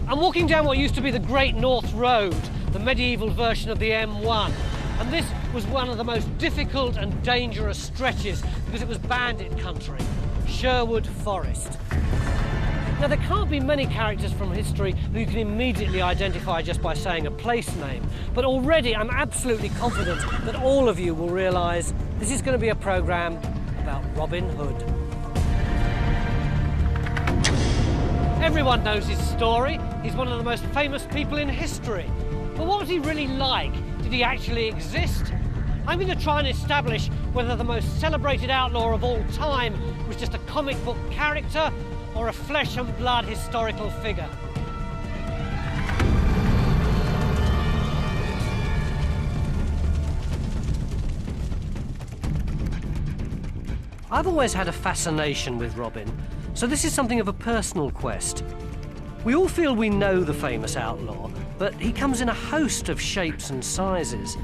I'm walking down what used to be the Great North Road, the medieval version of the M1. And this was one of the most difficult and dangerous stretches because it was bandit country, Sherwood Forest. Now, there can't be many characters from history who you can immediately identify just by saying a place name, but already I'm absolutely confident that all of you will realise this is going to be a programme about Robin Hood. Everyone knows his story. He's one of the most famous people in history. But what was he really like? Did he actually exist? I'm going to try and establish whether the most celebrated outlaw of all time was just a comic book character or a flesh and blood historical figure. I've always had a fascination with Robin, so this is something of a personal quest. We all feel we know the famous outlaw, but he comes in a host of shapes and sizes.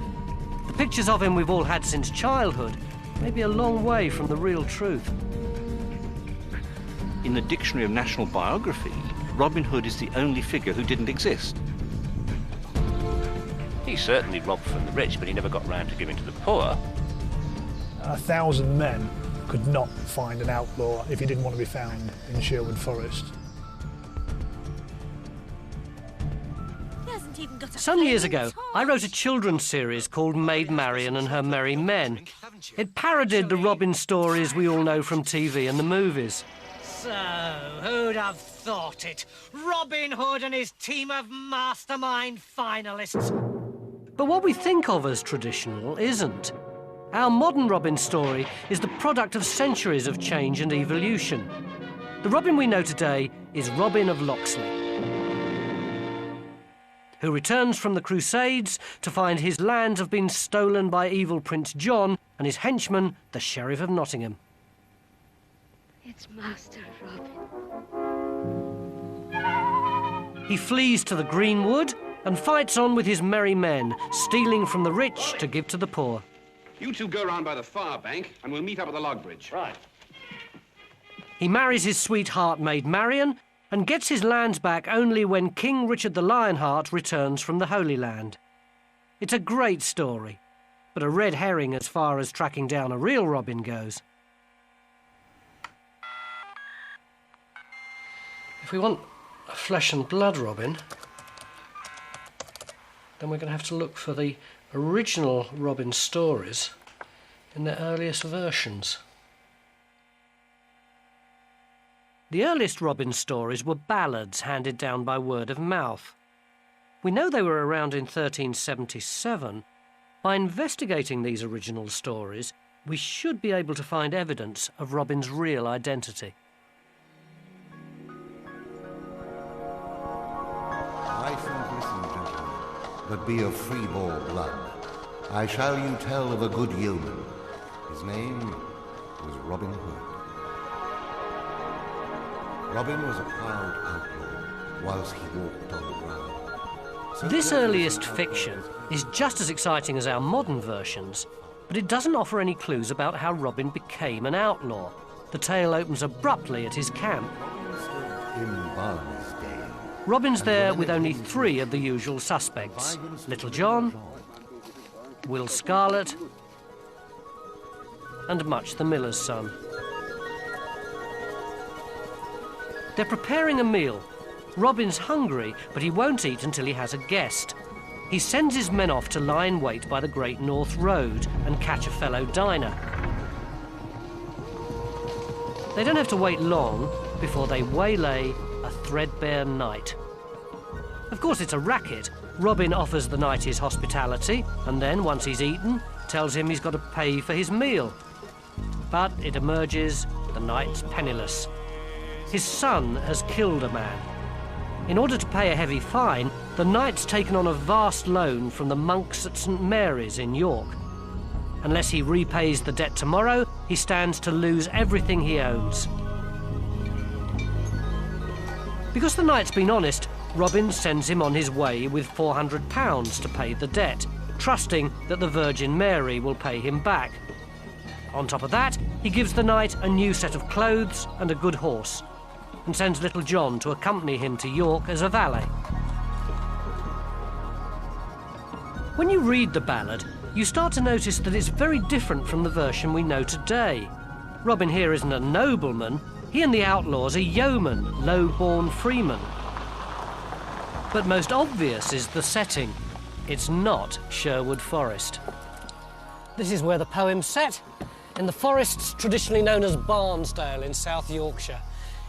The pictures of him we've all had since childhood may be a long way from the real truth. In the Dictionary of National Biography, Robin Hood is the only figure who didn't exist. He certainly robbed from the rich, but he never got round to giving to the poor. 1,000 men could not find an outlaw if he didn't want to be found in Sherwood Forest. Some years ago, I wrote a children's series called Maid Marian and Her Merry Men. It parodied the Robin stories we all know from TV and the movies. So, who'd have thought it? Robin Hood and his team of mastermind finalists. But what we think of as traditional isn't. Our modern Robin story is the product of centuries of change and evolution. The Robin we know today is Robin of Locksley, who returns from the Crusades to find his lands have been stolen by evil Prince John and his henchman, the Sheriff of Nottingham. It's Master Robin. He flees to the Greenwood and fights on with his merry men, stealing from the rich to give to the poor. You two go round by the far bank and we'll meet up at the log bridge. Right. He marries his sweetheart Maid Marian and gets his lands back only when King Richard the Lionheart returns from the Holy Land. It's a great story, but a red herring as far as tracking down a real Robin goes. If we want a flesh and blood Robin, then we're going to have to look for the original Robin stories in their earliest versions. The earliest Robin stories were ballads handed down by word of mouth. We know they were around in 1377. By investigating these original stories, we should be able to find evidence of Robin's real identity. I think, listen, gentlemen, but be of free-born blood. I shall you tell of a good yeoman. His name was Robin Hood. Robin was a proud outlaw whilst he walked on the ground. So this earliest fiction is just as exciting as our modern versions, but it doesn't offer any clues about how Robin became an outlaw. The tale opens abruptly at his camp. in Barnesdale. Robin's there with only 3 of the usual suspects: Little John, Will Scarlet, and Much the Miller's son. They're preparing a meal. Robin's hungry, but he won't eat until he has a guest. He sends his men off to lie in wait by the Great North Road and catch a fellow diner. They don't have to wait long before they waylay a threadbare knight. Of course, it's a racket. Robin offers the knight his hospitality, and then, once he's eaten, tells him he's got to pay for his meal. But it emerges the knight's penniless. His son has killed a man. In order to pay a heavy fine, the knight's taken on a vast loan from the monks at St. Mary's in York. Unless he repays the debt tomorrow, he stands to lose everything he owns. Because the knight's been honest, Robin sends him on his way with £400 to pay the debt, trusting that the Virgin Mary will pay him back. On top of that, he gives the knight a new set of clothes and a good horse. and sends little John to accompany him to York as a valet. When you read the ballad, you start to notice that it's very different from the version we know today. Robin here isn't a nobleman. He and the outlaws are yeomen, low-born freemen. But most obvious is the setting. It's not Sherwood Forest. This is where the poem's set, in the forests traditionally known as Barnesdale in South Yorkshire.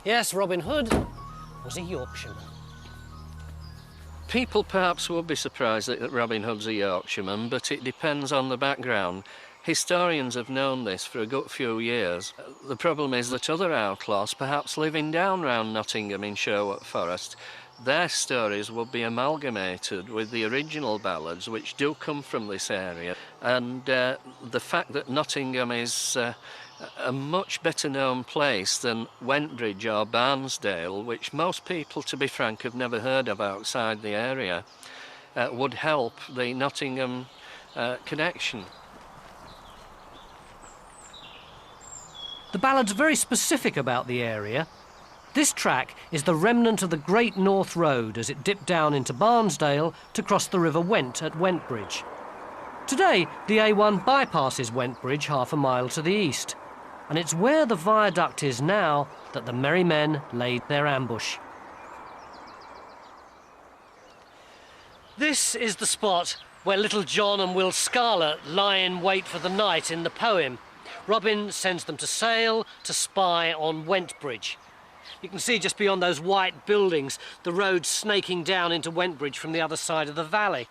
Yes, Robin Hood was a Yorkshireman. People perhaps would be surprised that Robin Hood's a Yorkshireman, but it depends on the background. Historians have known this for a good few years. The problem is that other outlaws, perhaps living down round Nottingham in Sherwood Forest, their stories would be amalgamated with the original ballads, which do come from this area. And the fact that Nottingham is a much better known place than Wentbridge or Barnesdale, which most people, to be frank, have never heard of outside the area, would help the Nottingham connection. The ballad's very specific about the area. This track is the remnant of the Great North Road as it dipped down into Barnesdale to cross the River Went at Wentbridge. Today, the A1 bypasses Wentbridge half a mile to the east, and it's where the viaduct is now that the merry men laid their ambush. This is the spot where Little John and Will Scarlett lie in wait for the night in the poem. Robin sends them to sail to spy on Wentbridge. You can see just beyond those white buildings the road snaking down into Wentbridge from the other side of the valley.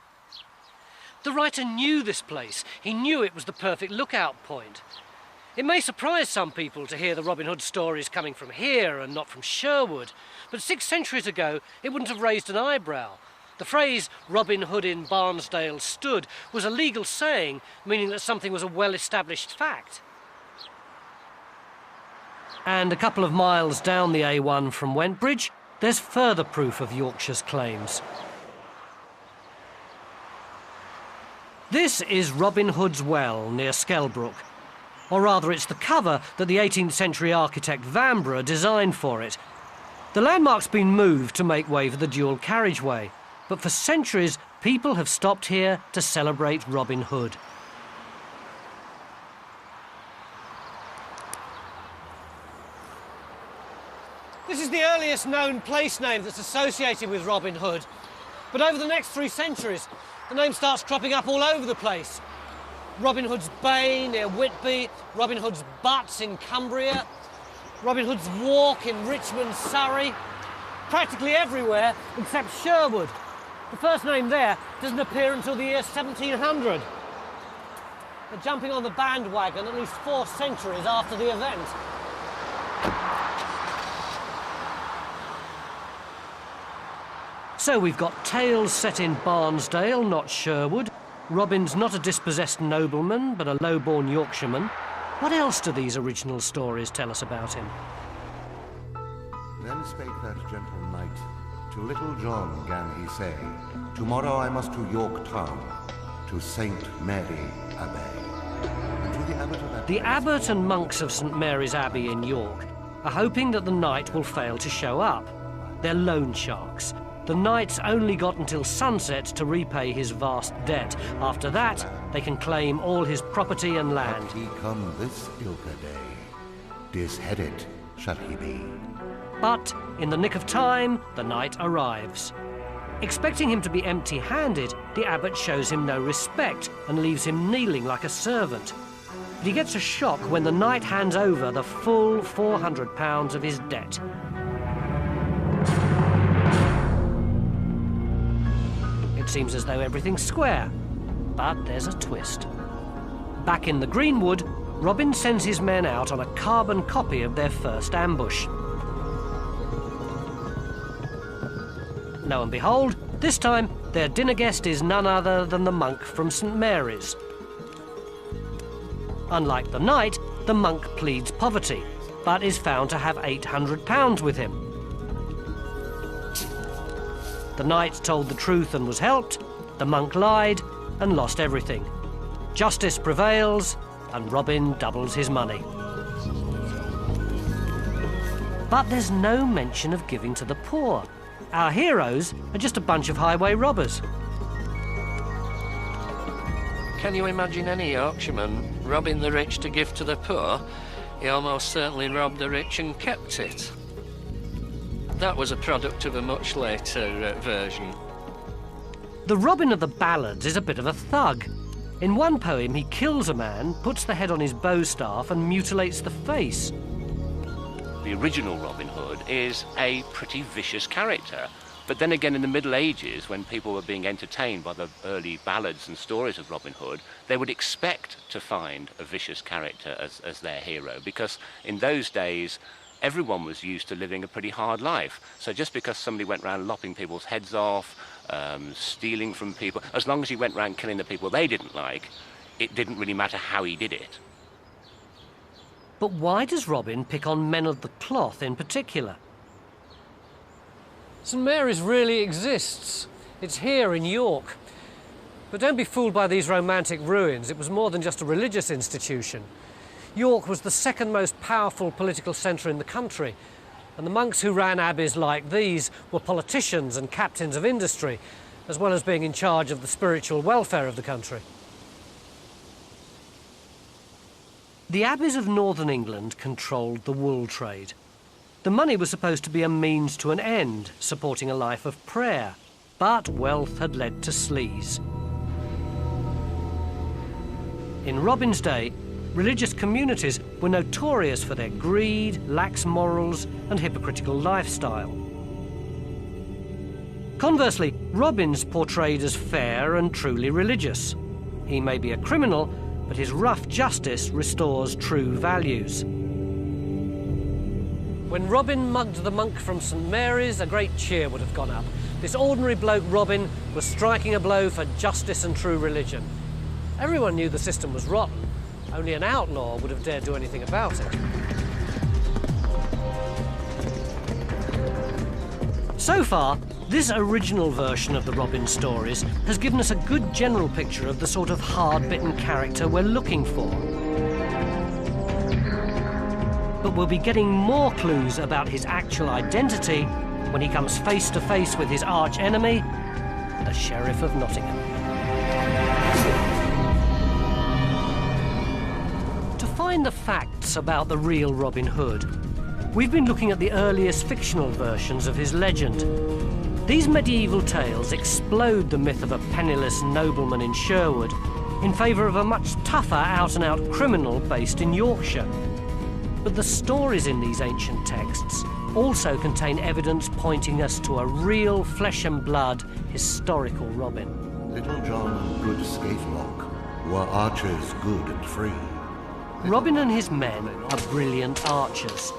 The writer knew this place. He knew it was the perfect lookout point. It may surprise some people to hear the Robin Hood stories coming from here and not from Sherwood, but 6 centuries ago it wouldn't have raised an eyebrow. The phrase Robin Hood in Barnesdale stood was a legal saying, meaning that something was a well-established fact. And a couple of miles down the A1 from Wentbridge, there's further proof of Yorkshire's claims. This is Robin Hood's Well near Skelbrook. Or rather, it's the cover that the 18th century architect Vanbrugh designed for it. The landmark's been moved to make way for the dual carriageway, but for centuries people have stopped here to celebrate Robin Hood. This is the earliest known place name that's associated with Robin Hood, but over the next 3 centuries the name starts cropping up all over the place. Robin Hood's Bay near Whitby, Robin Hood's Butts in Cumbria, Robin Hood's Walk in Richmond, Surrey, practically everywhere except Sherwood. The first name there doesn't appear until the year 1700. They're jumping on the bandwagon at least 4 centuries after the event. So we've got tales set in Barnesdale, not Sherwood. Robin's not a dispossessed nobleman, but a low-born Yorkshireman. What else do these original stories tell us about him? Then spake that gentle knight, to Little John gan he say, Tomorrow I must to York town, to Saint Mary Abbey. And to the abbot of that The place abbot and monks of St Mary's Abbey in York are hoping that the knight will fail to show up. They're loan sharks. The knight's only got until sunset to repay his vast debt. After that, they can claim all his property and land. he come this ilka day, disheaded shall he be. But in the nick of time, the knight arrives. Expecting him to be empty-handed, the abbot shows him no respect and leaves him kneeling like a servant. But he gets a shock when the knight hands over the full £400 of his debt. It seems as though everything's square, but there's a twist. Back in the Greenwood, Robin sends his men out on a carbon copy of their first ambush. Lo and behold, this time their dinner guest is none other than the monk from St Mary's. Unlike the knight, the monk pleads poverty, but is found to have £800 with him. The knight told the truth and was helped, the monk lied and lost everything. Justice prevails, and Robin doubles his money. But there's no mention of giving to the poor. Our heroes are just a bunch of highway robbers. Can you imagine any Yorkshireman robbing the rich to give to the poor? He almost certainly robbed the rich and kept it. That was a product of a much later version. The Robin of the ballads is a bit of a thug. In one poem, he kills a man, puts the head on his bow staff and mutilates the face. The original Robin Hood is a pretty vicious character. But then again, in the Middle Ages, when people were being entertained by the early ballads and stories of Robin Hood, they would expect to find a vicious character as their hero, because in those days, everyone was used to living a pretty hard life. So just because somebody went around lopping people's heads off, stealing from people, as long as he went around killing the people they didn't like, it didn't really matter how he did it. But why does Robin pick on men of the cloth in particular? St Mary's really exists. It's here in York. But don't be fooled by these romantic ruins. It was more than just a religious institution. York was the second most powerful political centre in the country, and the monks who ran abbeys like these were politicians and captains of industry, as well as being in charge of the spiritual welfare of the country. The abbeys of northern England controlled the wool trade. The money was supposed to be a means to an end, supporting a life of prayer, but wealth had led to sleaze. In Robin's day, religious communities were notorious for their greed, lax morals, and hypocritical lifestyle. Conversely, Robin's portrayed as fair and truly religious. He may be a criminal, but his rough justice restores true values. When Robin mugged the monk from St Mary's, a great cheer would have gone up. This ordinary bloke Robin was striking a blow for justice and true religion. Everyone knew the system was rotten. Only an outlaw would have dared do anything about it. So far, this original version of the Robin stories has given us a good general picture of the sort of hard-bitten character we're looking for. But we'll be getting more clues about his actual identity when he comes face to face with his arch enemy, the Sheriff of Nottingham. To find the facts about the real Robin Hood, we've been looking at the earliest fictional versions of his legend. These medieval tales explode the myth of a penniless nobleman in Sherwood in favour of a much tougher out-and-out criminal based in Yorkshire. But the stories in these ancient texts also contain evidence pointing us to a real flesh-and-blood historical Robin. Little John and good Skatelock were archers good and free. Robin and his men are brilliant archers.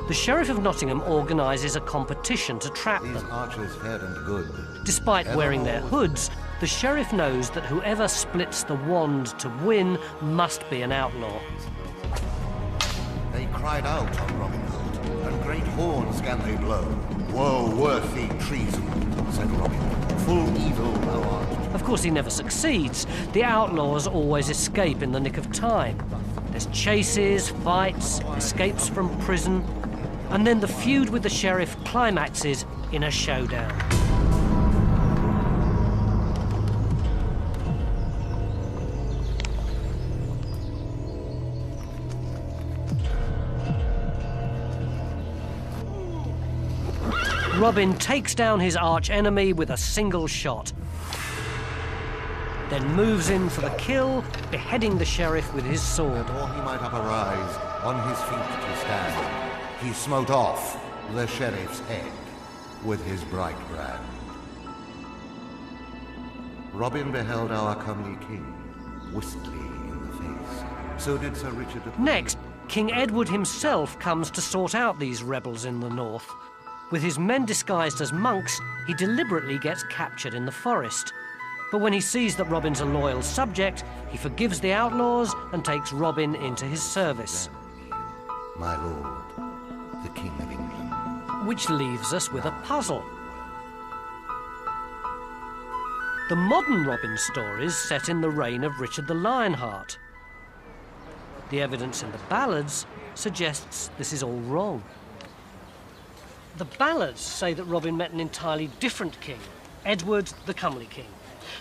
The Sheriff of Nottingham organises a competition to trap These them. archers fair and good. Despite wearing their hoods, the Sheriff knows that whoever splits the wand to win must be an outlaw. They cried out on Robin Hood, and great horns gan they blow. Woe worth thee treason, said Robin, full evil thou art. Of course, he never succeeds. The outlaws always escape in the nick of time. There's chases, fights, escapes from prison, and then the feud with the Sheriff climaxes in a showdown. Robin takes down his arch-enemy with a single shot, then moves in for the kill, beheading the Sheriff with his sword. Or he might up arise, on his feet to stand, he smote off the Sheriff's head with his bright brand. Robin beheld our comely king, wistly in the face. So did Sir Richard of... Next, King Edward himself comes to sort out these rebels in the north. With his men disguised as monks, he deliberately gets captured in the forest. But when he sees that Robin's a loyal subject, he forgives the outlaws and takes Robin into his service. My lord, the King of England. Which leaves us with a puzzle. The modern Robin stories set in the reign of Richard the Lionheart. The evidence in the ballads suggests this is all wrong. The ballads say that Robin met an entirely different king, Edward the Comely King.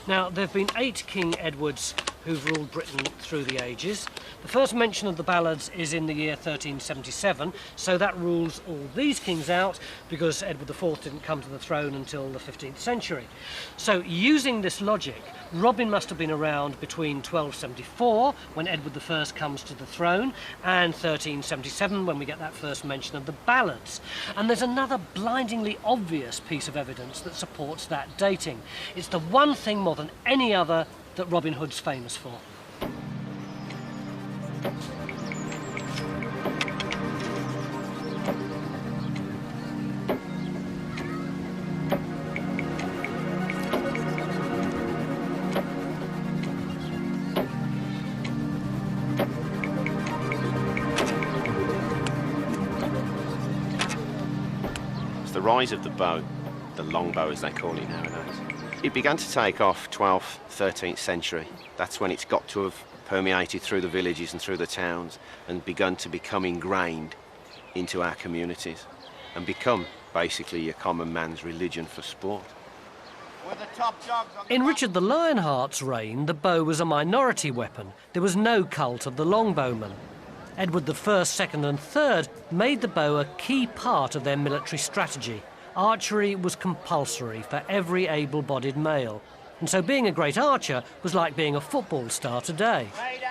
Now, there have been 8 King Edwards who've ruled Britain through the ages. The first mention of the ballads is in the year 1377, so that rules all these kings out because Edward IV didn't come to the throne until the 15th century. So, using this logic, Robin must have been around between 1274, when Edward I comes to the throne, and 1377, when we get that first mention of the ballads. And there's another blindingly obvious piece of evidence that supports that dating. It's the one thing more than any other that Robin Hood's famous for. It's the rise of the bow, the longbow as they call it nowadays. It began to take off 12th, 13th century. That's when it's got to have permeated through the villages and through the towns and begun to become ingrained into our communities and become basically a common man's religion for sport. In Richard the Lionheart's reign, the bow was a minority weapon. There was no cult of the longbowman. Edward I, II and III made the bow a key part of their military strategy. Archery was compulsory for every able-bodied male, and so being a great archer was like being a football star today.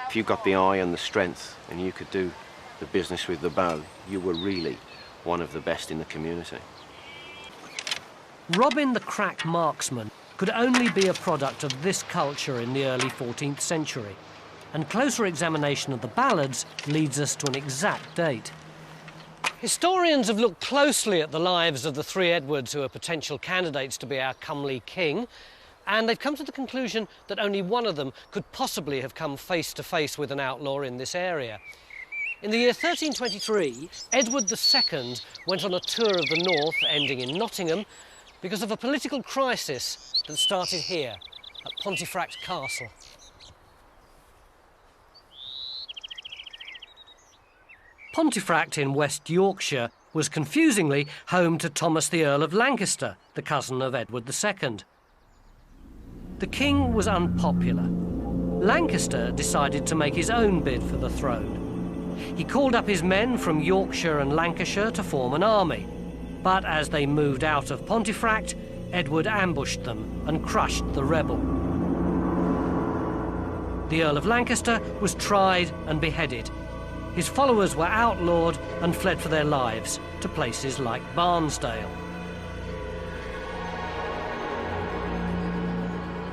If you got the eye and the strength and you could do the business with the bow, you were really one of the best in the community. Robin the crack marksman could only be a product of this culture in the early 14th century, and closer examination of the ballads leads us to an exact date. Historians have looked closely at the lives of the 3 Edwards who are potential candidates to be our comely king, and they've come to the conclusion that only one of them could possibly have come face to face with an outlaw in this area. In the year 1323, Edward II went on a tour of the north, ending in Nottingham, because of a political crisis that started here, at Pontefract Castle. Pontefract in West Yorkshire was confusingly home to Thomas the Earl of Lancaster, the cousin of Edward II. The king was unpopular. Lancaster decided to make his own bid for the throne. He called up his men from Yorkshire and Lancashire to form an army. But as they moved out of Pontefract, Edward ambushed them and crushed the rebel. The Earl of Lancaster was tried and beheaded. His followers were outlawed and fled for their lives to places like Barnesdale.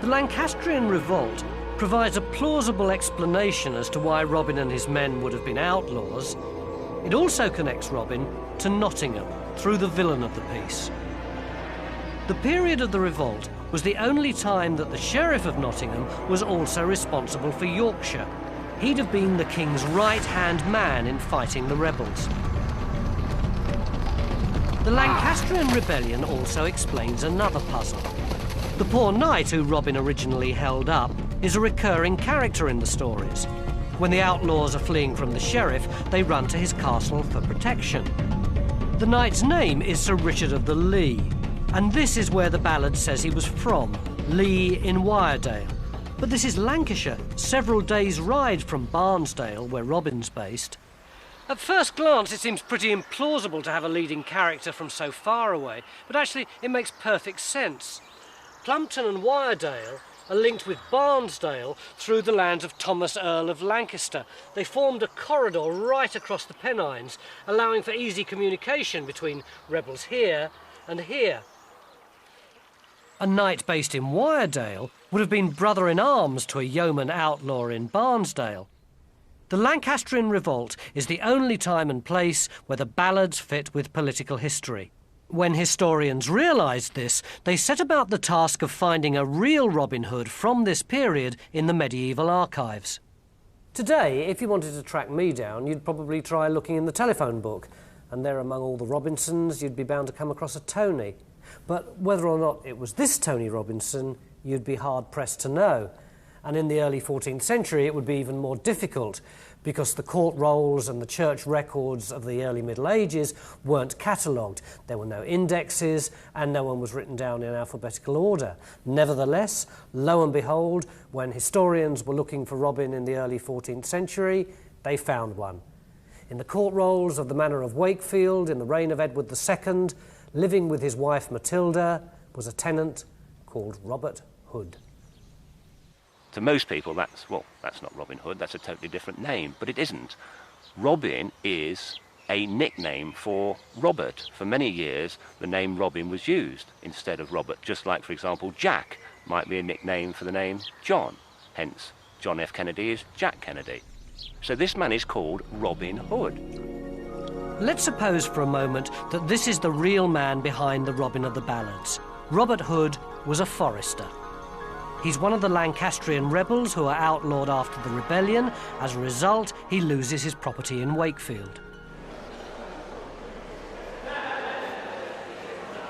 The Lancastrian revolt provides a plausible explanation as to why Robin and his men would have been outlaws. It also connects Robin to Nottingham through the villain of the piece. The period of the revolt was the only time that the Sheriff of Nottingham was also responsible for Yorkshire. He'd have been the king's right-hand man in fighting the rebels. The Lancastrian rebellion also explains another puzzle. The poor knight who Robin originally held up is a recurring character in the stories. When the outlaws are fleeing from the sheriff, they run to his castle for protection. The knight's name is Sir Richard of the Lee, and this is where the ballad says he was from, Lee in Wyredale. But this is Lancashire, several days' ride from Barnesdale, where Robin's based. At first glance, it seems pretty implausible to have a leading character from so far away, but actually it makes perfect sense. Plumpton and Wyredale are linked with Barnesdale through the lands of Thomas Earl of Lancaster. They formed a corridor right across the Pennines, allowing for easy communication between rebels here and here. A knight based in Wyredale would have been brother-in-arms to a yeoman outlaw in Barnesdale. The Lancastrian revolt is the only time and place where the ballads fit with political history. When historians realised this, they set about the task of finding a real Robin Hood from this period in the medieval archives. Today, if you wanted to track me down, you'd probably try looking in the telephone book, and there among all the Robinsons, you'd be bound to come across a Tony. But whether or not it was this Tony Robinson, you'd be hard-pressed to know. And in the early 14th century, it would be even more difficult, because the court rolls and the church records of the early Middle Ages weren't catalogued. There were no indexes and no one was written down in alphabetical order. Nevertheless, lo and behold, when historians were looking for Robin in the early 14th century, they found one. In the court rolls of the Manor of Wakefield in the reign of Edward II, living with his wife Matilda was a tenant called Robert Hood. To most people, that's not Robin Hood, that's a totally different name, but it isn't. Robin is a nickname for Robert. For many years, the name Robin was used instead of Robert, just like, for example, Jack might be a nickname for the name John. Hence, John F. Kennedy is Jack Kennedy. So this man is called Robin Hood. Let's suppose for a moment that this is the real man behind the Robin of the ballads. Robert Hood was a forester. He's one of the Lancastrian rebels who are outlawed after the rebellion. As a result, he loses his property in Wakefield.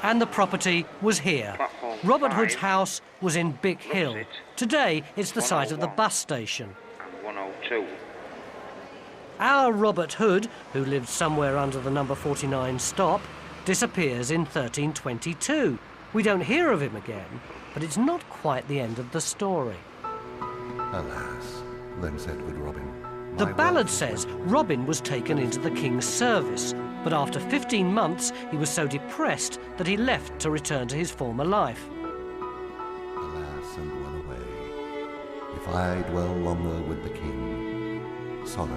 And the property was here. Robert Hood's house was in Bick Hill. Today, it's the site of the bus station. And 102. Our Robert Hood, who lived somewhere under the number 49 stop, disappears in 1322. We don't hear of him again, but it's not quite the end of the story. Alas, then said good Robin. The ballad says Robin was taken into the king's service, but after 15 months he was so depressed that he left to return to his former life. Alas, and well away. If I dwell longer with the king, sorrow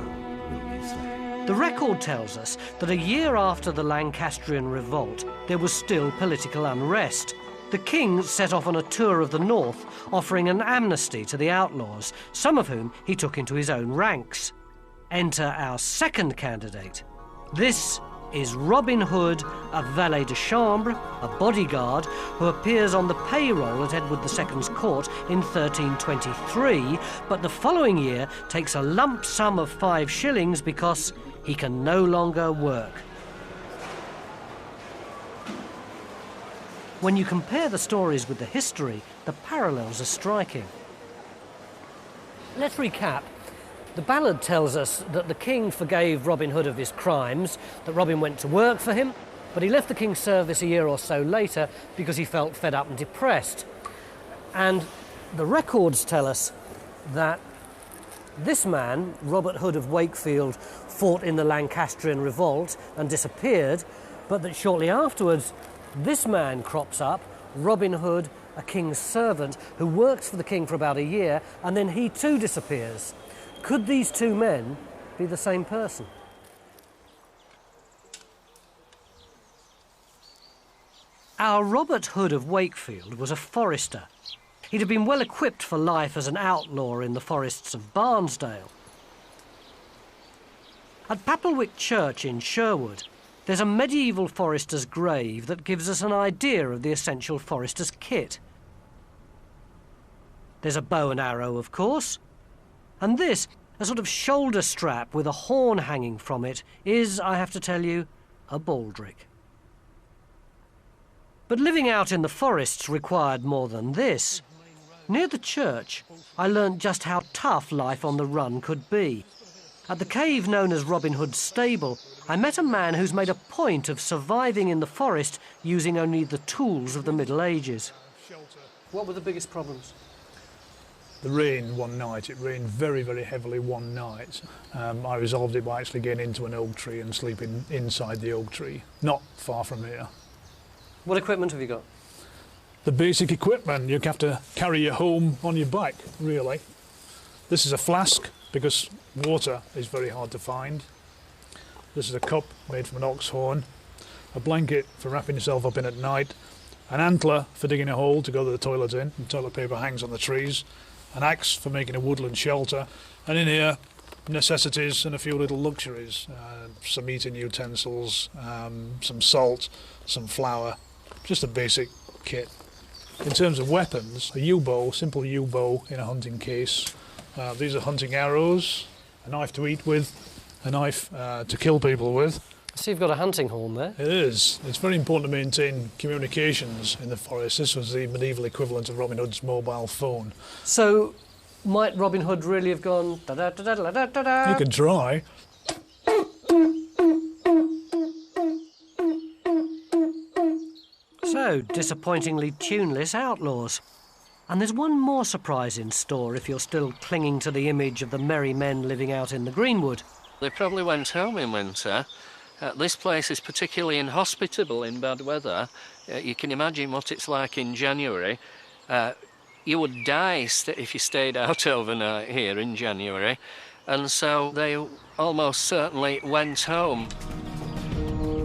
will me slay. The record tells us that a year after the Lancastrian revolt, there was still political unrest. The king set off on a tour of the north, offering an amnesty to the outlaws, some of whom he took into his own ranks. Enter our second candidate. This is Robin Hood, a valet de chambre, a bodyguard, who appears on the payroll at Edward II's court in 1323, but the following year takes a lump sum of 5 shillings because he can no longer work. When you compare the stories with the history, the parallels are striking. Let's recap. The ballad tells us that the king forgave Robin Hood of his crimes, that Robin went to work for him, but he left the king's service a year or so later because he felt fed up and depressed. And the records tell us that this man, Robert Hood of Wakefield, fought in the Lancastrian revolt and disappeared, but that shortly afterwards this man crops up, Robin Hood, a king's servant, who works for the king for about a year, and then he too disappears. Could these two men be the same person? Our Robert Hood of Wakefield was a forester. He'd have been well equipped for life as an outlaw in the forests of Barnesdale. At Papelwick Church in Sherwood, there's a medieval forester's grave that gives us an idea of the essential forester's kit. There's a bow and arrow, of course, and this, a sort of shoulder strap with a horn hanging from it, is, I have to tell you, a baldric. But living out in the forests required more than this. Near the church, I learnt just how tough life on the run could be. At the cave known as Robin Hood's stable, I met a man who's made a point of surviving in the forest using only the tools of the Middle Ages. What were the biggest problems? The rain one night. It rained very, very heavily one night. I resolved it by actually getting into an oak tree and sleeping inside the oak tree, not far from here. What equipment have you got? The basic equipment. You have to carry your home on your back, really. This is a flask, because water is very hard to find. This is a cup made from an ox horn, a blanket for wrapping yourself up in at night, an antler for digging a hole to go to the toilet in, and toilet paper hangs on the trees, an axe for making a woodland shelter, and in here, necessities and a few little luxuries, some eating utensils, some salt, some flour, just a basic kit. In terms of weapons, a yew bow, simple yew bow in a hunting case. These are hunting arrows, a knife to eat with, a knife to kill people with. So you've got a hunting horn there? It is. It's very important to maintain communications in the forest. This was the medieval equivalent of Robin Hood's mobile phone. So Might Robin Hood really have gone da-da-da-da-da-da-da? You could try. So, disappointingly tuneless outlaws. And there's one more surprise in store if you're still clinging to the image of the merry men living out in the greenwood. They probably went home in winter. This place is particularly inhospitable in bad weather. You can imagine what it's like in January. You would die if you stayed out overnight here in January. And so they almost certainly went home.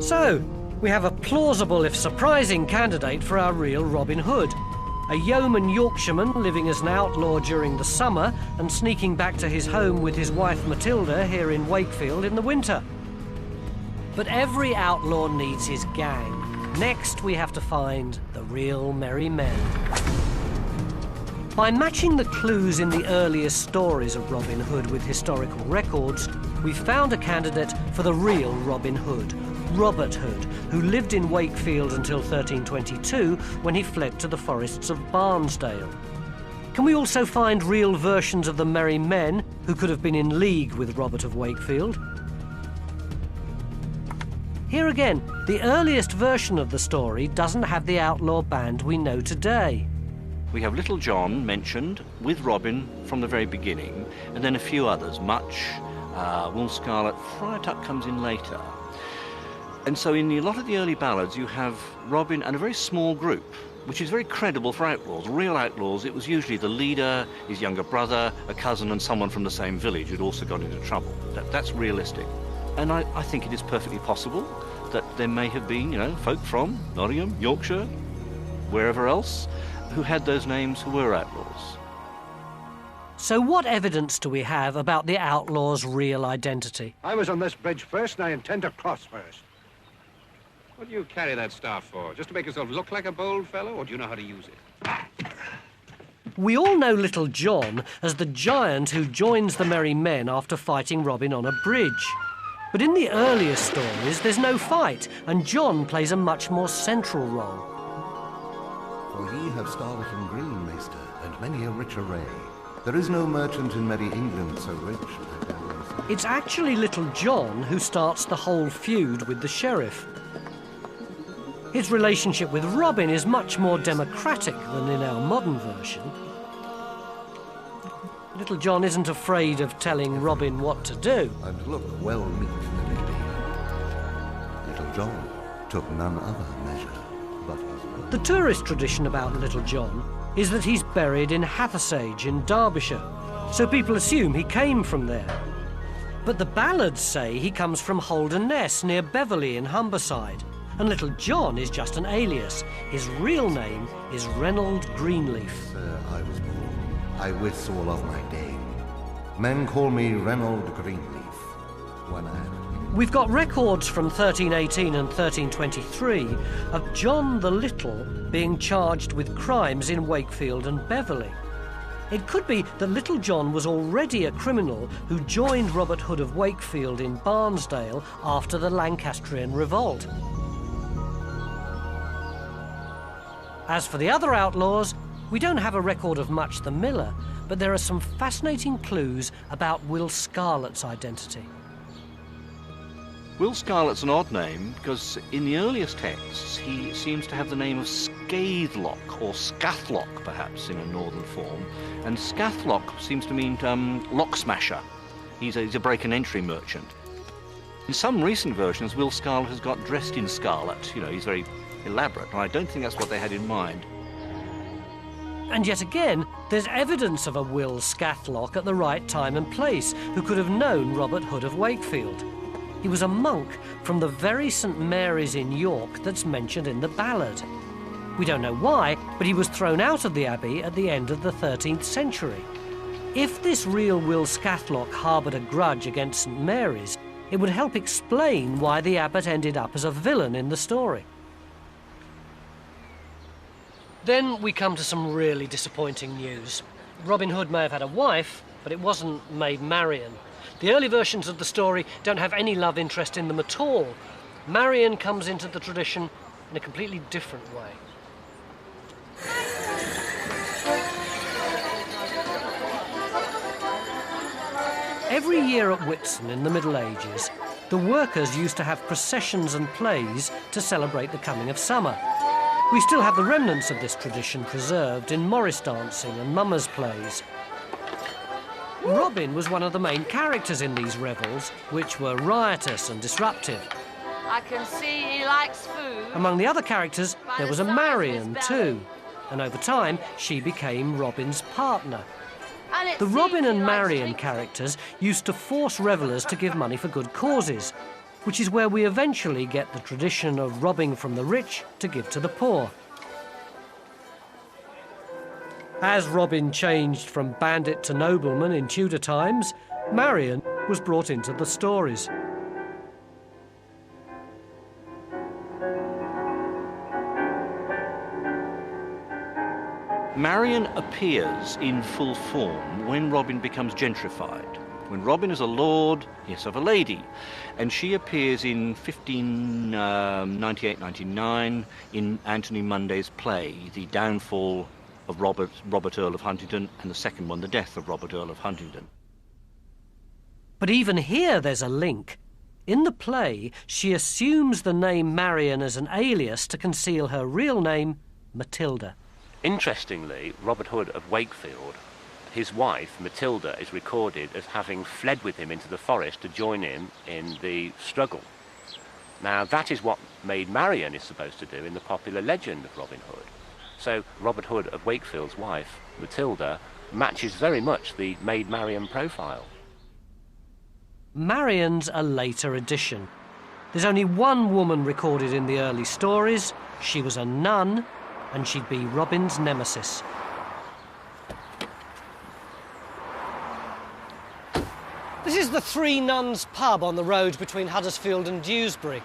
So, we have a plausible if surprising candidate for our real Robin Hood. A yeoman Yorkshireman living as an outlaw during the summer and sneaking back to his home with his wife Matilda here in Wakefield in the winter. But every outlaw needs his gang. Next, we have to find the real merry men. By matching the clues in the earliest stories of Robin Hood with historical records, we found a candidate for the real Robin Hood, Robert Hood, who lived in Wakefield until 1322 when he fled to the forests of Barnesdale. Can we also find real versions of the merry men who could have been in league with Robert of Wakefield? Here again, the earliest version of the story doesn't have the outlaw band we know today. We have Little John mentioned with Robin from the very beginning, and then a few others, Much, Will Scarlet, Friar Tuck comes in later. And so in a lot of the early ballads you have Robin and a very small group, which is very credible for outlaws. Real outlaws, it was usually the leader, his younger brother, a cousin and someone from the same village who'd also got into trouble. That's realistic. And I think it is perfectly possible that there may have been, folk from Nottingham, Yorkshire, wherever else, who had those names who were outlaws. So what evidence do we have about the outlaw's real identity? I was on this bridge first, and I intend to cross first. What do you carry that staff for? Just to make yourself look like a bold fellow, or do you know how to use it? We all know Little John as the giant who joins the merry men after fighting Robin on a bridge. But in the earlier stories, there's no fight, and John plays a much more central role. For ye have scarlet and green, maester, and many a rich array. There is no merchant in merry England so rich, I dare say. It's actually Little John who starts the whole feud with the sheriff. His relationship with Robin is much more democratic than in our modern version. Little John isn't afraid of telling Robin what to do. And look well meet that it be. Little John took none other measure but his own. The tourist tradition about Little John is that he's buried in Hathersage in Derbyshire, so people assume he came from there. But the ballads say he comes from Holderness near Beverley in Humberside, and Little John is just an alias. His real name is Reynold Greenleaf. Sir, I was born, I wis all of my dame. Men call me Reynold Greenleaf, when I am. We've got records from 1318 and 1323 of John the Little being charged with crimes in Wakefield and Beverley. It could be that Little John was already a criminal who joined Robert Hood of Wakefield in Barnesdale after the Lancastrian revolt. As for the other outlaws, we don't have a record of Much the Miller, but there are some fascinating clues about Will Scarlet's identity. Will Scarlet's an odd name because in the earliest texts he seems to have the name of Scathelock or Scathlock perhaps in a northern form, and Scathlock seems to mean lock smasher. He's a break and entry merchant. In some recent versions Will Scarlet has got dressed in scarlet, he's very elaborate, and I don't think that's what they had in mind. And yet again, there's evidence of a Will Scathlock at the right time and place who could have known Robert Hood of Wakefield. He was a monk from the very St Mary's in York that's mentioned in the ballad. We don't know why, but he was thrown out of the abbey at the end of the 13th century. If this real Will Scathlock harboured a grudge against St Mary's, it would help explain why the abbot ended up as a villain in the story. Then we come to some really disappointing news. Robin Hood may have had a wife, but it wasn't Maid Marian. The early versions of the story don't have any love interest in them at all. Marian comes into the tradition in a completely different way. Every year at Whitsun in the Middle Ages, the workers used to have processions and plays to celebrate the coming of summer. We still have the remnants of this tradition preserved in Morris dancing and mummers' plays. Robin was one of the main characters in these revels, which were riotous and disruptive. I can see he likes food. Among the other characters, there was a Marion too, and over time she became Robin's partner. The Robin and Marion characters used to force revellers to give money for good causes, which is where we eventually get the tradition of robbing from the rich to give to the poor. As Robin changed from bandit to nobleman in Tudor times, Marion was brought into the stories. Marion appears in full form when Robin becomes gentrified. When Robin is a lord, yes, of a lady, and she appears in 1598-99 in Anthony Munday's play, The Downfall of Robert Earl of Huntingdon, and the second one, The Death of Robert Earl of Huntingdon. But even here there's a link. In the play, she assumes the name Marion as an alias to conceal her real name, Matilda. Interestingly, Robert Hood of Wakefield, his wife, Matilda, is recorded as having fled with him into the forest to join him in the struggle. Now, that is what Maid Marian is supposed to do in the popular legend of Robin Hood. So Robert Hood of Wakefield's wife, Matilda, matches very much the Maid Marian profile. Marion's a later addition. There's only one woman recorded in the early stories. She was a nun, and she'd be Robin's nemesis. This is the Three Nuns pub on the road between Huddersfield and Dewsbury.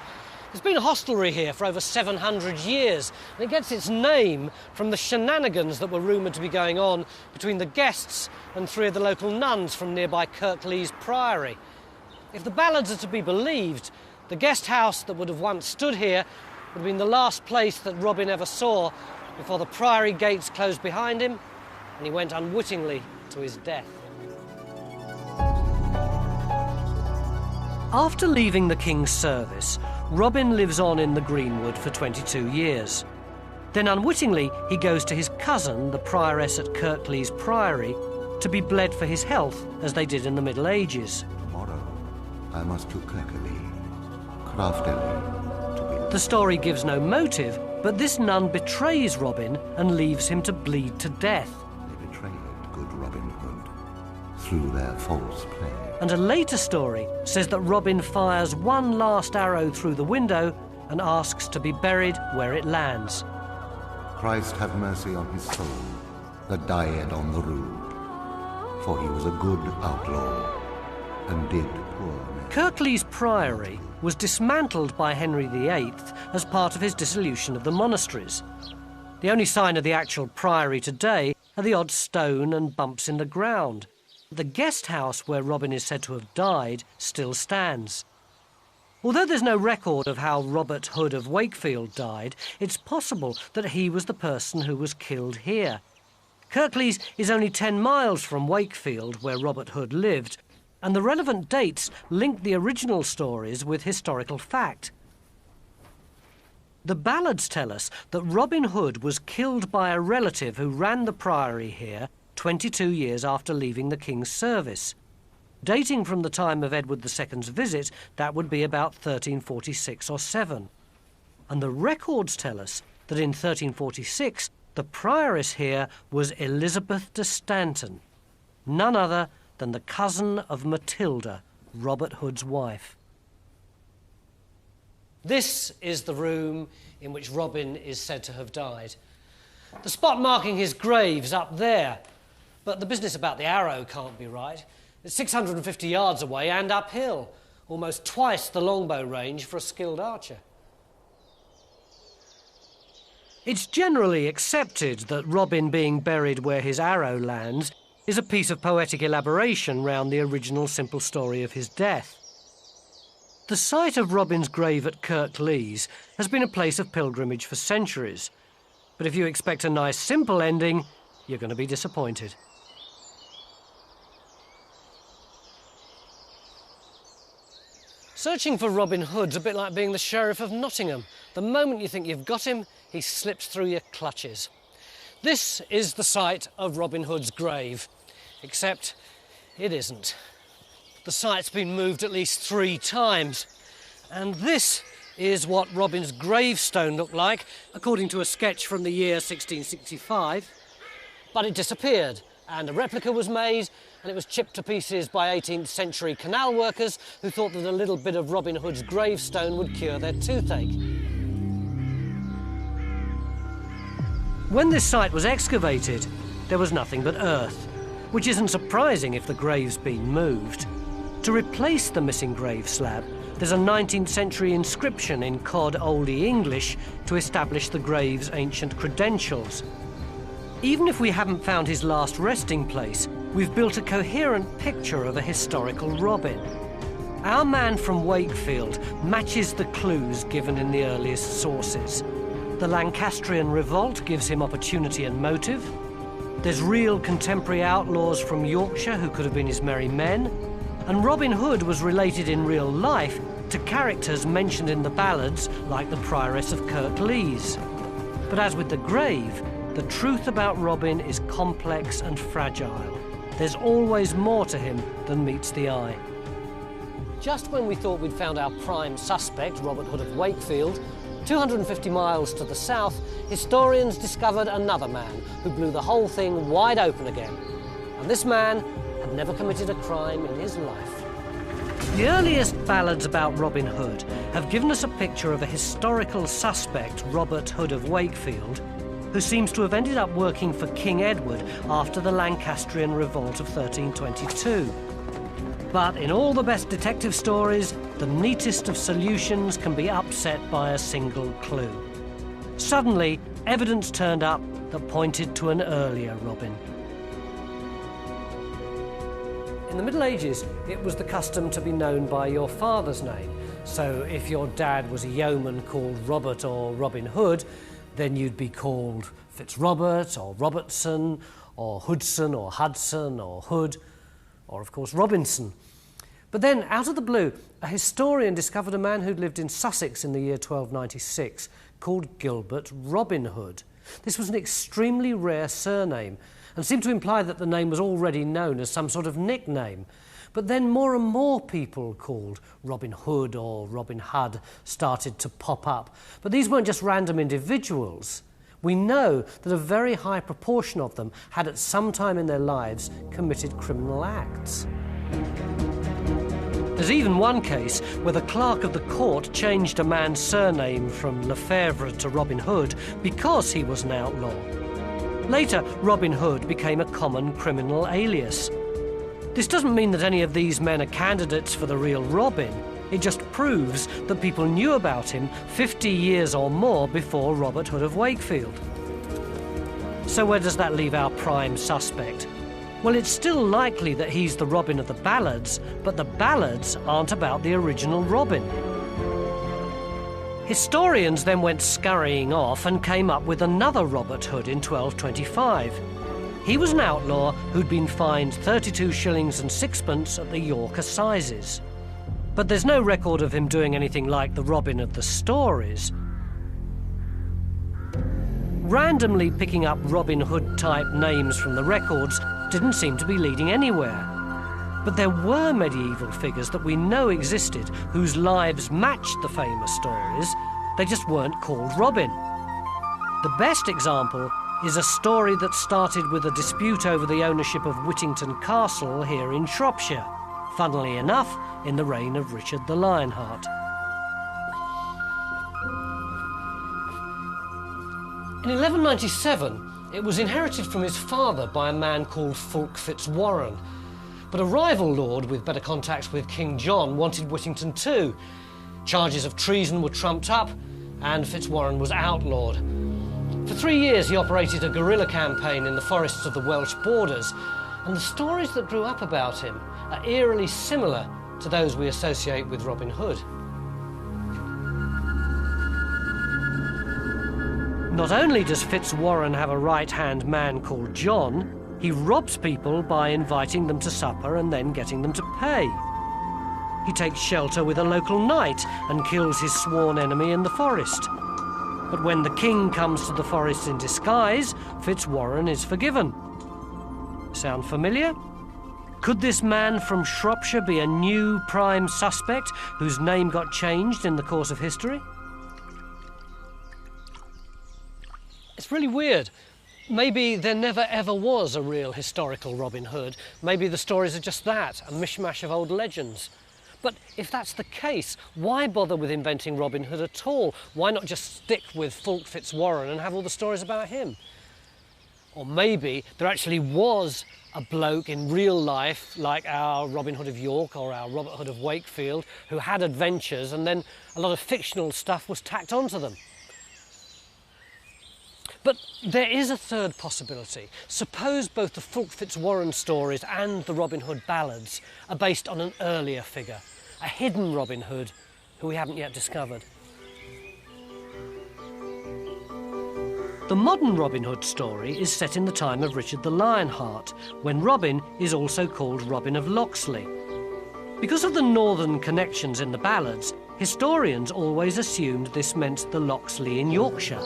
There's been a hostelry here for over 700 years, and it gets its name from the shenanigans that were rumoured to be going on between the guests and three of the local nuns from nearby Kirklees Priory. If the ballads are to be believed, the guest house that would have once stood here would have been the last place that Robin ever saw before the priory gates closed behind him and he went unwittingly to his death. After leaving the King's service, Robin lives on in the Greenwood for 22 years. Then unwittingly he goes to his cousin, the prioress at Kirklees Priory, to be bled for his health, as they did in the Middle Ages. Tomorrow I must to Kirkley, craftily to be... The story gives no motive, but this nun betrays Robin and leaves him to bleed to death. They betrayed good Robin Hood through their false play. And a later story says that Robin fires one last arrow through the window and asks to be buried where it lands. Christ have mercy on his soul that died on the rood, for he was a good outlaw and did poor men. Kirklees Priory was dismantled by Henry VIII as part of his dissolution of the monasteries. The only sign of the actual priory today are the odd stone and bumps in the ground. The guest house where Robin is said to have died still stands. Although there's no record of how Robert Hood of Wakefield died, it's possible that he was the person who was killed here. Kirklees is only 10 miles from Wakefield, where Robert Hood lived, and the relevant dates link the original stories with historical fact. The ballads tell us that Robin Hood was killed by a relative who ran the priory here 22 years after leaving the King's service. Dating from the time of Edward II's visit, that would be about 1346 or 7. And the records tell us that in 1346, the prioress here was Elizabeth de Stanton, none other than the cousin of Matilda, Robert Hood's wife. This is the room in which Robin is said to have died. The spot marking his grave's up there, but the business about the arrow can't be right. It's 650 yards away and uphill, almost twice the longbow range for a skilled archer. It's generally accepted that Robin being buried where his arrow lands is a piece of poetic elaboration round the original simple story of his death. The site of Robin's grave at Kirklees has been a place of pilgrimage for centuries, but if you expect a nice simple ending, you're going to be disappointed. Searching for Robin Hood's a bit like being the Sheriff of Nottingham. The moment you think you've got him, he slips through your clutches. This is the site of Robin Hood's grave, except it isn't. The site's been moved at least 3 times, and this is what Robin's gravestone looked like, according to a sketch from the year 1665. But it disappeared, and a replica was made, and it was chipped to pieces by 18th century canal workers who thought that a little bit of Robin Hood's gravestone would cure their toothache. When this site was excavated, there was nothing but earth, which isn't surprising if the grave's been moved. To replace the missing grave slab, there's a 19th century inscription in Cod Oldie English to establish the grave's ancient credentials. Even if we haven't found his last resting place, we've built a coherent picture of a historical Robin. Our man from Wakefield matches the clues given in the earliest sources. The Lancastrian revolt gives him opportunity and motive. There's real contemporary outlaws from Yorkshire who could have been his merry men. And Robin Hood was related in real life to characters mentioned in the ballads like the Prioress of Kirklees. But as with the grave, the truth about Robin is complex and fragile. There's always more to him than meets the eye. Just when we thought we'd found our prime suspect, Robert Hood of Wakefield, 250 miles to the south, historians discovered another man who blew the whole thing wide open again. And this man had never committed a crime in his life. The earliest ballads about Robin Hood have given us a picture of a historical suspect, Robert Hood of Wakefield, who seems to have ended up working for King Edward after the Lancastrian revolt of 1322. But in all the best detective stories, the neatest of solutions can be upset by a single clue. Suddenly, evidence turned up that pointed to an earlier Robin. In the Middle Ages, it was the custom to be known by your father's name. So if your dad was a yeoman called Robert or Robin Hood, then you'd be called Fitzrobert or Robertson or Hoodson or Hudson or Hood or, of course, Robinson. But then, out of the blue, a historian discovered a man who'd lived in Sussex in the year 1296 called Gilbert Robin Hood. This was an extremely rare surname and seemed to imply that the name was already known as some sort of nickname. But then more and more people called Robin Hood or Robin Hood started to pop up. But these weren't just random individuals. We know that a very high proportion of them had at some time in their lives committed criminal acts. There's even one case where the clerk of the court changed a man's surname from Lefebvre to Robin Hood because he was an outlaw. Later, Robin Hood became a common criminal alias. This doesn't mean that any of these men are candidates for the real Robin. It just proves that people knew about him 50 years or more before Robert Hood of Wakefield. So where does that leave our prime suspect? Well, it's still likely that he's the Robin of the ballads, but the ballads aren't about the original Robin. Historians then went scurrying off and came up with another Robert Hood in 1225. He was an outlaw who'd been fined 32 shillings and sixpence at the York Assizes. But there's no record of him doing anything like the Robin of the stories. Randomly picking up Robin Hood-type names from the records didn't seem to be leading anywhere. But there were medieval figures that we know existed whose lives matched the famous stories. They just weren't called Robin. The best example is a story that started with a dispute over the ownership of Whittington Castle here in Shropshire, funnily enough, in the reign of Richard the Lionheart. In 1197, it was inherited from his father by a man called Fulk Fitzwarren, but a rival lord with better contacts with King John wanted Whittington too. Charges of treason were trumped up, and Fitzwarren was outlawed. For 3 years, he operated a guerrilla campaign in the forests of the Welsh borders, and the stories that grew up about him are eerily similar to those we associate with Robin Hood. Not only does Fitzwarren have a right-hand man called John, he robs people by inviting them to supper and then getting them to pay. he takes shelter with a local knight and kills his sworn enemy in the forest. But when the king comes to the forest in disguise, Fitzwarren is forgiven. Sound familiar? Could this man from Shropshire be a new prime suspect whose name got changed in the course of history? It's really weird. Maybe there never ever was a real historical Robin Hood. Maybe the stories are just that, a mishmash of old legends. But if that's the case, why bother with inventing Robin Hood at all? Why not just stick with Fulk Fitzwarren and have all the stories about him? Or maybe there actually was a bloke in real life, like our Robin Hood of York or our Robert Hood of Wakefield, who had adventures and then a lot of fictional stuff was tacked onto them. But there is a third possibility. Suppose both the Fulk Fitzwarren stories and the Robin Hood ballads are based on an earlier figure, a hidden Robin Hood who we haven't yet discovered. The modern Robin Hood story is set in the time of Richard the Lionheart, when Robin is also called Robin of Locksley. Because of the northern connections in the ballads, historians always assumed this meant the Locksley in Yorkshire.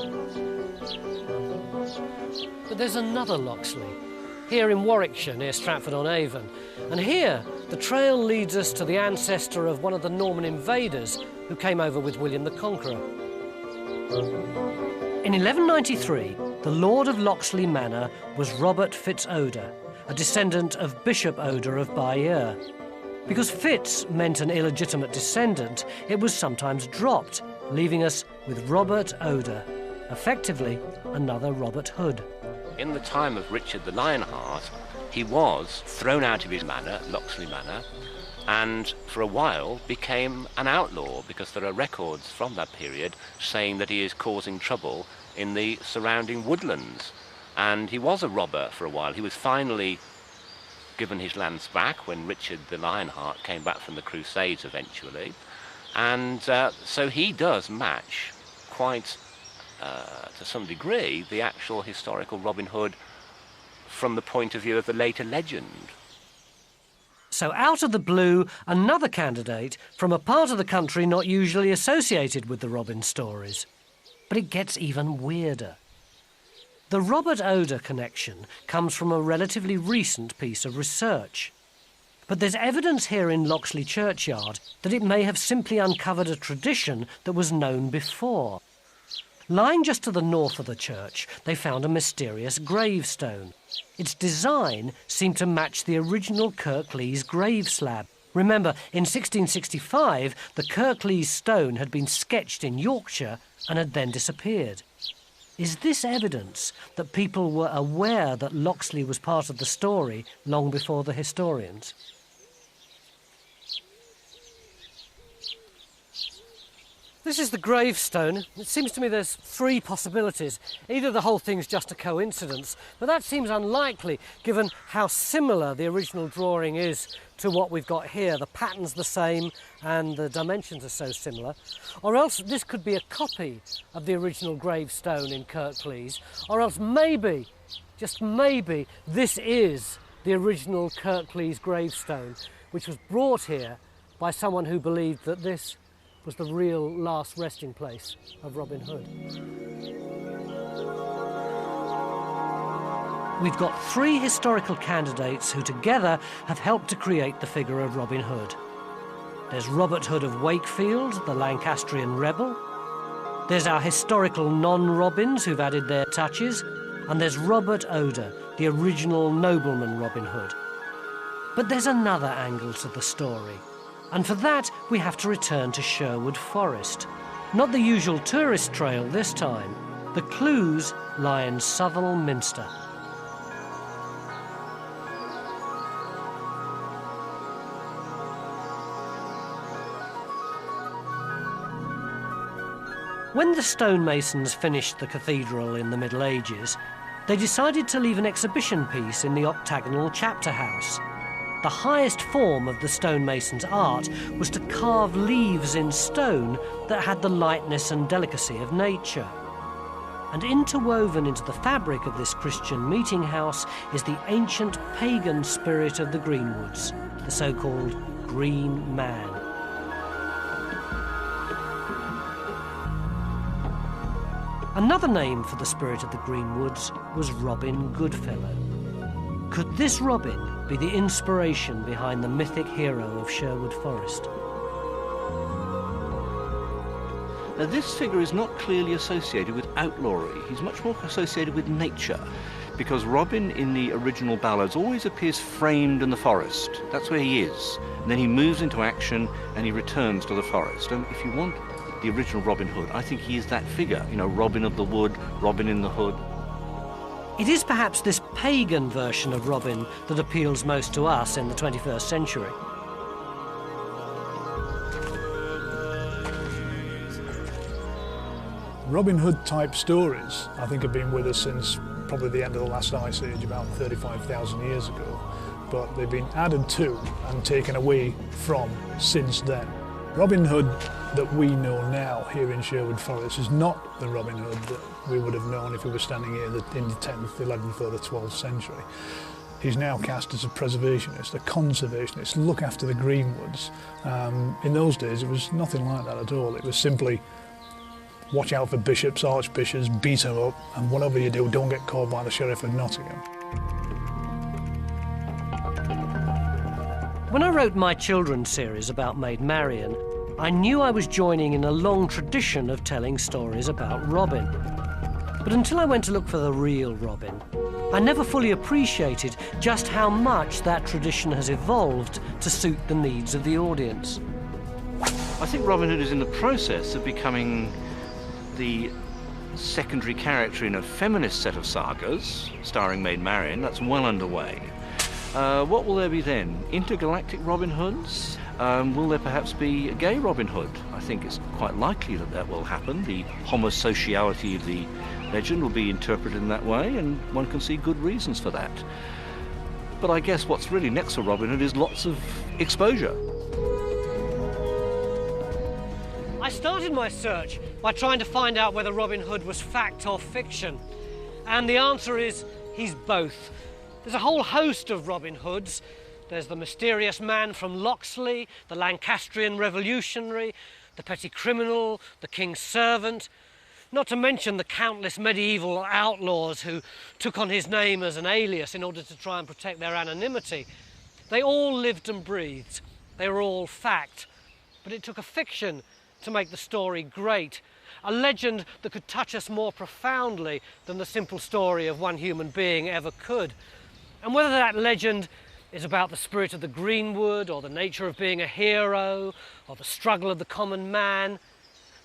But there's another Locksley, here in Warwickshire near Stratford-on-Avon. And here, the trail leads us to the ancestor of one of the Norman invaders who came over with William the Conqueror. In 1193, the Lord of Locksley Manor was Robert Fitz-Oda, a descendant of Bishop Oda of Bayeux. Because Fitz meant an illegitimate descendant, it was sometimes dropped, leaving us with Robert Oda, effectively another Robert Hood. In the time of Richard the Lionheart, he was thrown out of his manor, Locksley Manor, and for a while became an outlaw, because there are records from that period saying that he is causing trouble in the surrounding woodlands. And he was a robber for a while. He was finally given his lands back when Richard the Lionheart came back from the Crusades eventually. And so he does match quite, to some degree, the actual historical Robin Hood from the point of view of the later legend. So out of the blue, another candidate from a part of the country not usually associated with the Robin stories. But it gets even weirder. The Robert Oda connection comes from a relatively recent piece of research. But there's evidence here in Locksley Churchyard that it may have simply uncovered a tradition that was known before. Lying just to the north of the church, they found a mysterious gravestone. Its design seemed to match the original Kirklees grave slab. Remember, in 1665, the Kirklees stone had been sketched in Yorkshire and had then disappeared. Is this evidence that people were aware that Locksley was part of the story long before the historians? This is the gravestone. It seems to me there's three possibilities. Either the whole thing's just a coincidence, but that seems unlikely given how similar the original drawing is to what we've got here. The pattern's the same and the dimensions are so similar. Or else this could be a copy of the original gravestone in Kirklees. Or else maybe, just maybe, this is the original Kirklees gravestone, which was brought here by someone who believed that this was the real last resting place of Robin Hood. We've got three historical candidates who together have helped to create the figure of Robin Hood. There's Robert Hood of Wakefield, the Lancastrian rebel. There's our historical non-Robins who've added their touches. And there's Robert Oda, the original nobleman Robin Hood. But there's another angle to the story. And for that, we have to return to Sherwood Forest. Not the usual tourist trail this time. The clues lie in Southwell Minster. When the stonemasons finished the cathedral in the Middle Ages, they decided to leave an exhibition piece in the octagonal chapter house. The highest form of the stonemason's art was to carve leaves in stone that had the lightness and delicacy of nature. And interwoven into the fabric of this Christian meeting house is the ancient pagan spirit of the Greenwoods, the so-called Green Man. Another name for the spirit of the Greenwoods was Robin Goodfellow. Could this Robin be the inspiration behind the mythic hero of Sherwood Forest? Now, this figure is not clearly associated with outlawry. He's much more associated with nature, because Robin in the original ballads always appears framed in the forest. That's where he is. And then he moves into action and he returns to the forest. And if you want the original Robin Hood, I think he is that figure, you know, Robin of the Wood, Robin in the Hood. It is perhaps this pagan version of Robin that appeals most to us in the 21st century. Robin Hood type stories, I think, have been with us since probably the end of the last ice age, about 35,000 years ago. But they've been added to and taken away from since then. Robin Hood that we know now here in Sherwood Forest is not the Robin Hood that we would have known if we were standing here in the 10th, 11th or the 12th century. He's now cast as a preservationist, a conservationist, look after the Greenwoods. In those days it was nothing like that at all. It was simply watch out for bishops, archbishops, beat them up, and whatever you do, don't get caught by the Sheriff of Nottingham. When I wrote my children's series about Maid Marian, I knew I was joining in a long tradition of telling stories about Robin. But until I went to look for the real Robin, I never fully appreciated just how much that tradition has evolved to suit the needs of the audience. I think Robin Hood is in the process of becoming the secondary character in a feminist set of sagas starring Maid Marian. That's well underway. What will there be then? Intergalactic Robin Hoods? Will there perhaps be a gay Robin Hood? I think it's quite likely that that will happen. The homosexuality of the legend will be interpreted in that way, and one can see good reasons for that. But I guess what's really next for Robin Hood is lots of exposure. I started my search by trying to find out whether Robin Hood was fact or fiction. And the answer is he's both. There's a whole host of Robin Hoods. There's the mysterious man from Locksley, the Lancastrian revolutionary, the petty criminal, the king's servant, not to mention the countless medieval outlaws who took on his name as an alias in order to try and protect their anonymity. They all lived and breathed. They were all fact. But it took a fiction to make the story great, a legend that could touch us more profoundly than the simple story of one human being ever could. And whether that legend is about the spirit of the Greenwood, or the nature of being a hero, or the struggle of the common man,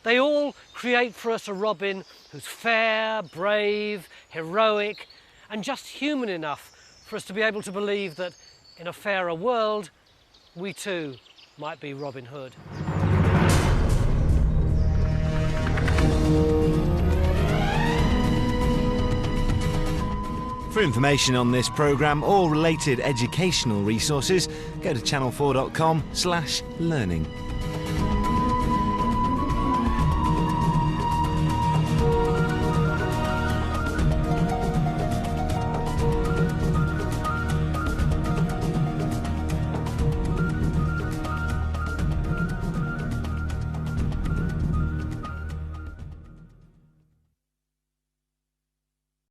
they all create for us a Robin who's fair, brave, heroic, and just human enough for us to be able to believe that in a fairer world, we too might be Robin Hood. For information on this programme or related educational resources, go to channel4.com/learning.